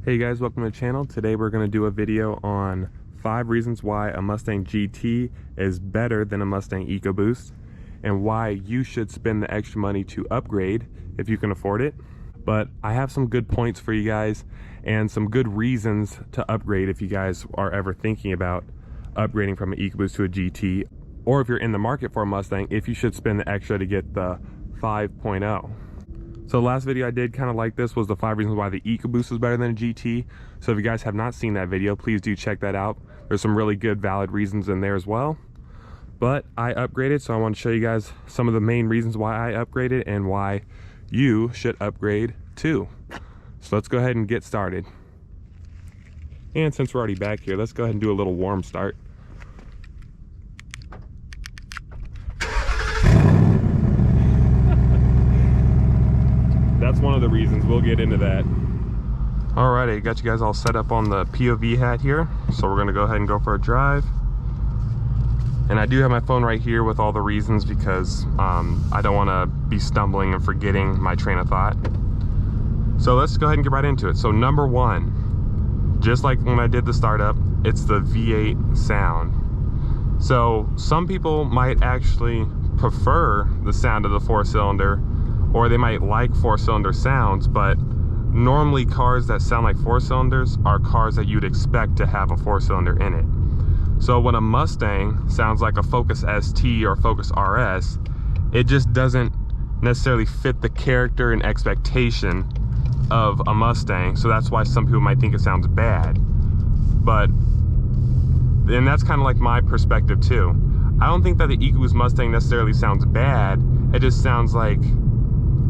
Hey guys, welcome to the channel. Today we're going to do a video on 5 reasons why a Mustang GT is better than a Mustang EcoBoost and why you should spend the extra money to upgrade if you can afford it. But I have some good points for you guys and some good reasons to upgrade if you guys are ever thinking about upgrading from an EcoBoost to a GT, or if you're in the market for a Mustang, if you should spend the extra to get the 5.0. So the last video I did kind of like this was the 5 reasons why the EcoBoost is better than a GT. So if you guys have not seen that video, please do check that out. There's some really good valid reasons in there as well. But I upgraded, so I want to show you guys some of the main reasons why I upgraded and why you should upgrade too. So let's go ahead and get started. And since we're already back here, let's go ahead and do a little warm start. That's one of the reasons. We'll get into that. Alrighty, got you guys all set up on the POV hat here. So we're gonna go ahead and go for a drive. And I do have my phone right here with all the reasons because I don't wanna be stumbling and forgetting my train of thought. So let's go ahead and get right into it. So number 1, just like when I did the startup, it's the V8 sound. So some people might actually prefer the sound of the 4-cylinder, or they might like 4-cylinder sounds, but normally cars that sound like 4-cylinders are cars that you'd expect to have a 4-cylinder in it. So when a Mustang sounds like a Focus ST or Focus RS, it just doesn't necessarily fit the character and expectation of a Mustang. So that's why some people might think it sounds bad. And that's kind of like my perspective too. I don't think that the EcoBoost Mustang necessarily sounds bad. It just sounds like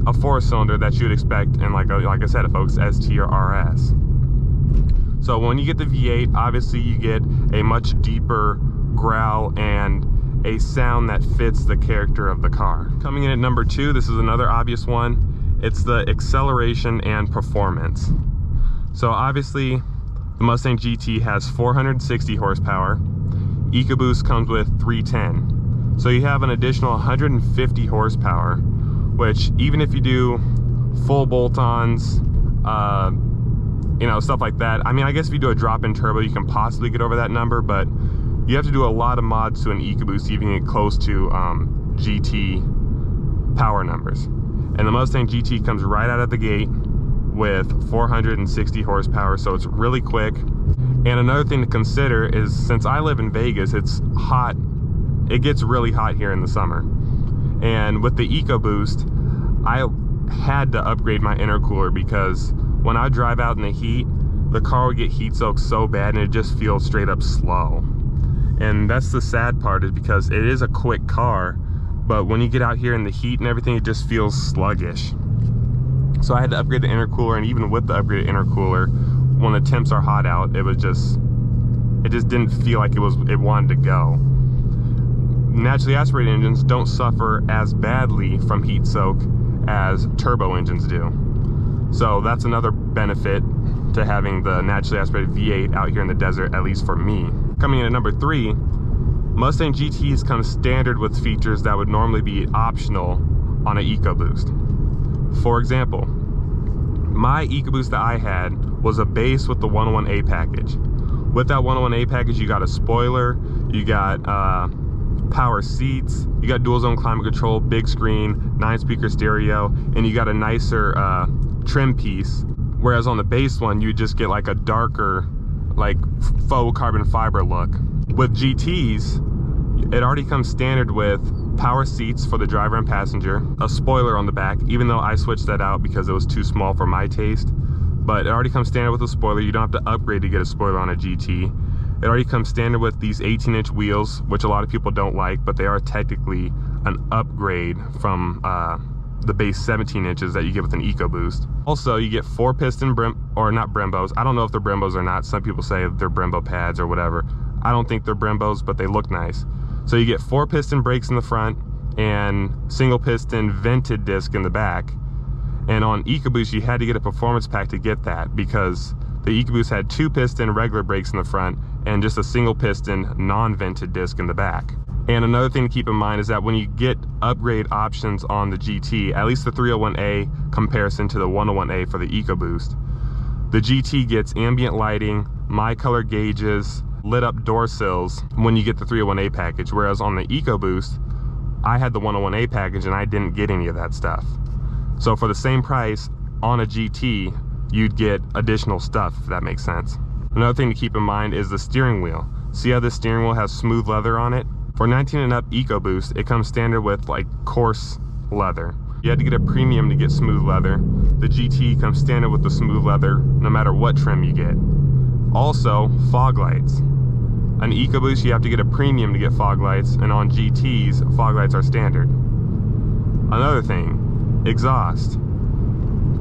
a 4-cylinder that you'd expect in like I said, a Focus ST or RS. So when you get the V8, obviously you get a much deeper growl and a sound that fits the character of the car. Coming in at number 2, this is another obvious one. It's the acceleration and performance. So obviously the Mustang GT has 460 horsepower. EcoBoost comes with 310. So you have an additional 150 horsepower, which even if you do full bolt-ons, you know, stuff like that. I mean, I guess if you do a drop-in turbo, you can possibly get over that number, but you have to do a lot of mods to an EcoBoost to even get close to GT power numbers. And the Mustang GT comes right out of the gate with 460 horsepower, so it's really quick. And another thing to consider is, since I live in Vegas, it's hot. It gets really hot here in the summer. And with the EcoBoost, I had to upgrade my intercooler because when I drive out in the heat, the car would get heat soaked so bad and it just feels straight up slow. And that's the sad part, is because it is a quick car, but when you get out here in the heat and everything, it just feels sluggish. So I had to upgrade the intercooler, and even with the upgraded intercooler, when the temps are hot out, it just didn't feel like it wanted to go. Naturally aspirated engines don't suffer as badly from heat soak as turbo engines do. So that's another benefit to having the naturally aspirated V8 out here in the desert, at least for me. Coming in at number 3, Mustang GTs come standard with features that would normally be optional on an EcoBoost. For example, my EcoBoost that I had was a base with the 101A package. With that 101A package, you got a spoiler, you got power seats, you got dual zone climate control, big screen, 9-speaker stereo, and you got a nicer trim piece. Whereas on the base one, you just get like a darker, like faux carbon fiber look. With GTs, it already comes standard with power seats for the driver and passenger, a spoiler on the back, even though I switched that out because it was too small for my taste. But it already comes standard with a spoiler. You don't have to upgrade to get a spoiler on a GT. It already comes standard with these 18-inch wheels, which a lot of people don't like, but they are technically an upgrade from the base 17 inches that you get with an EcoBoost. Also, you get 4-piston not Brembos. I don't know if they're Brembos or not. Some people say they're Brembo pads or whatever. I don't think they're Brembos, but they look nice. So you get 4-piston brakes in the front and single-piston vented disc in the back. And on EcoBoost, you had to get a performance pack to get that, because the EcoBoost had 2-piston regular brakes in the front and just a single-piston non-vented disc in the back. And another thing to keep in mind is that when you get upgrade options on the GT, at least the 301A comparison to the 101A for the EcoBoost, The GT gets ambient lighting, my color gauges, lit up door sills when you get the 301A package, whereas on the EcoBoost, I had the 101A package and I didn't get any of that stuff. So for the same price on a GT, you'd get additional stuff, if that makes sense. Another thing to keep in mind is the steering wheel. See how this steering wheel has smooth leather on it? For 19 and up EcoBoost, it comes standard with like coarse leather. You had to get a premium to get smooth leather. The GT comes standard with the smooth leather no matter what trim you get. Also, fog lights. On EcoBoost, you have to get a premium to get fog lights, and on GTs, fog lights are standard. Another thing, exhaust.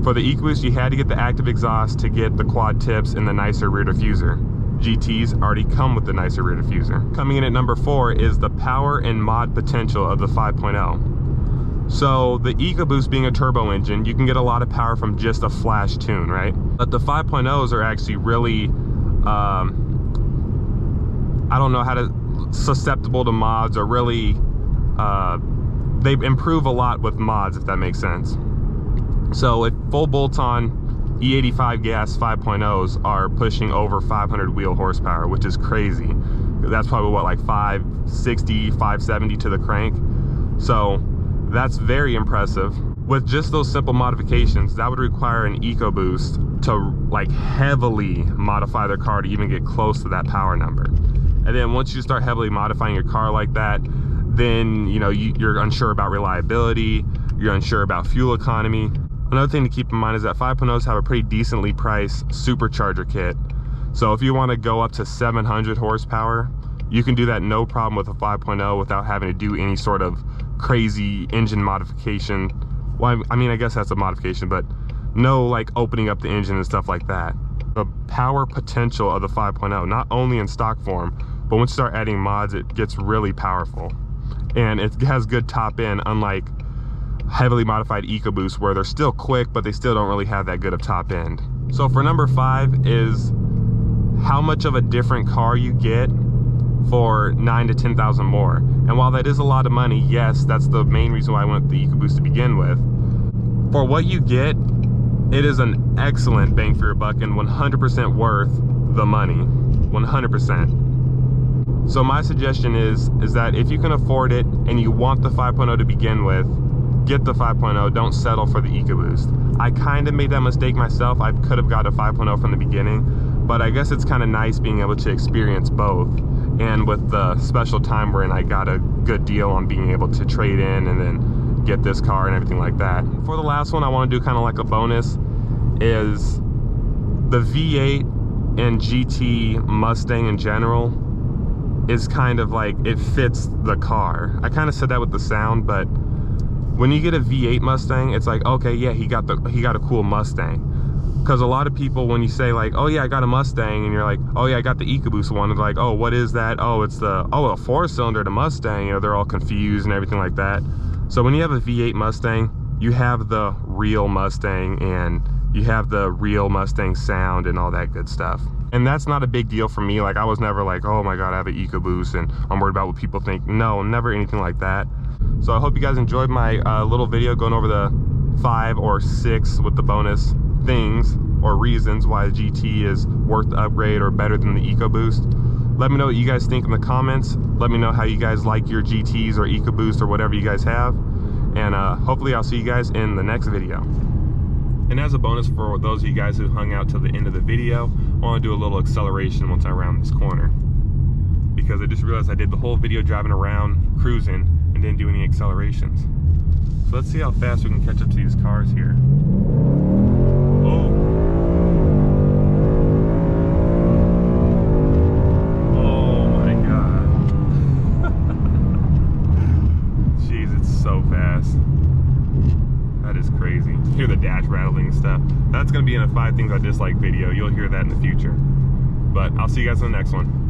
For the EcoBoost, you had to get the active exhaust to get the quad tips and the nicer rear diffuser. GTs already come with the nicer rear diffuser. Coming in at number 4 is the power and mod potential of the 5.0. So the EcoBoost being a turbo engine, you can get a lot of power from just a flash tune, right? But the 5.0s are actually really, I don't know how to, susceptible to mods, or really, they improve a lot with mods, if that makes sense. So if full bolt-on E85 gas 5.0s are pushing over 500 wheel horsepower, which is crazy. That's probably what, like 560, 570 to the crank. So that's very impressive. With just those simple modifications, that would require an EcoBoost to like heavily modify their car to even get close to that power number. And then once you start heavily modifying your car like that, then you know you're unsure about reliability, you're unsure about fuel economy. Another thing to keep in mind is that 5.0s have a pretty decently priced supercharger kit. So if you want to go up to 700 horsepower, you can do that no problem with a 5.0 without having to do any sort of crazy engine modification. Well, I mean, I guess that's a modification, but no like opening up the engine and stuff like that. The power potential of the 5.0, not only in stock form, but once you start adding mods, it gets really powerful. And it has good top end, unlike heavily modified EcoBoost where they're still quick, but they still don't really have that good of top end. So for number 5 is how much of a different car you get for 9,000 to 10,000 more. And while that is a lot of money, yes, that's the main reason why I went with the EcoBoost to begin with. For what you get, it is an excellent bang for your buck and 100% worth the money, 100%. So my suggestion is that if you can afford it and you want the 5.0 to begin with, get the 5.0, don't settle for the EcoBoost. I kind of made that mistake myself. I could have got a 5.0 from the beginning, but I guess it's kind of nice being able to experience both. And with the special time we're in, I got a good deal on being able to trade in and then get this car and everything like that. For the last one, I want to do kind of like a bonus, is the V8 and GT Mustang in general is kind of like, it fits the car. I kind of said that with the sound, but when you get a V8 Mustang, it's like, okay, yeah, he got a cool Mustang. Because a lot of people, when you say like, oh yeah, I got a Mustang, and you're like, oh yeah, I got the EcoBoost one, they're like, oh, what is that? Oh, it's the, oh, a 4-cylinder to Mustang. You know, they're all confused and everything like that. So when you have a V8 Mustang, you have the real Mustang, and you have the real Mustang sound and all that good stuff. And that's not a big deal for me. Like, I was never like, oh my God, I have an EcoBoost and I'm worried about what people think. No, never anything like that. So I hope you guys enjoyed my little video going over the 5 or 6 with the bonus things or reasons why the GT is worth the upgrade or better than the EcoBoost. Let me know what you guys think in the comments. Let me know how you guys like your GTs or EcoBoost or whatever you guys have. And hopefully I'll see you guys in the next video. And as a bonus for those of you guys who hung out till the end of the video, I want to do a little acceleration once I round this corner, because I just realized I did the whole video driving around, cruising, and didn't do any accelerations. So let's see how fast we can catch up to these cars here. Oh. Oh my God. Jeez, it's so fast. That is crazy. Hear the dash rattling and stuff. That's gonna be in a 5 things I dislike video. You'll hear that in the future. But I'll see you guys in the next one.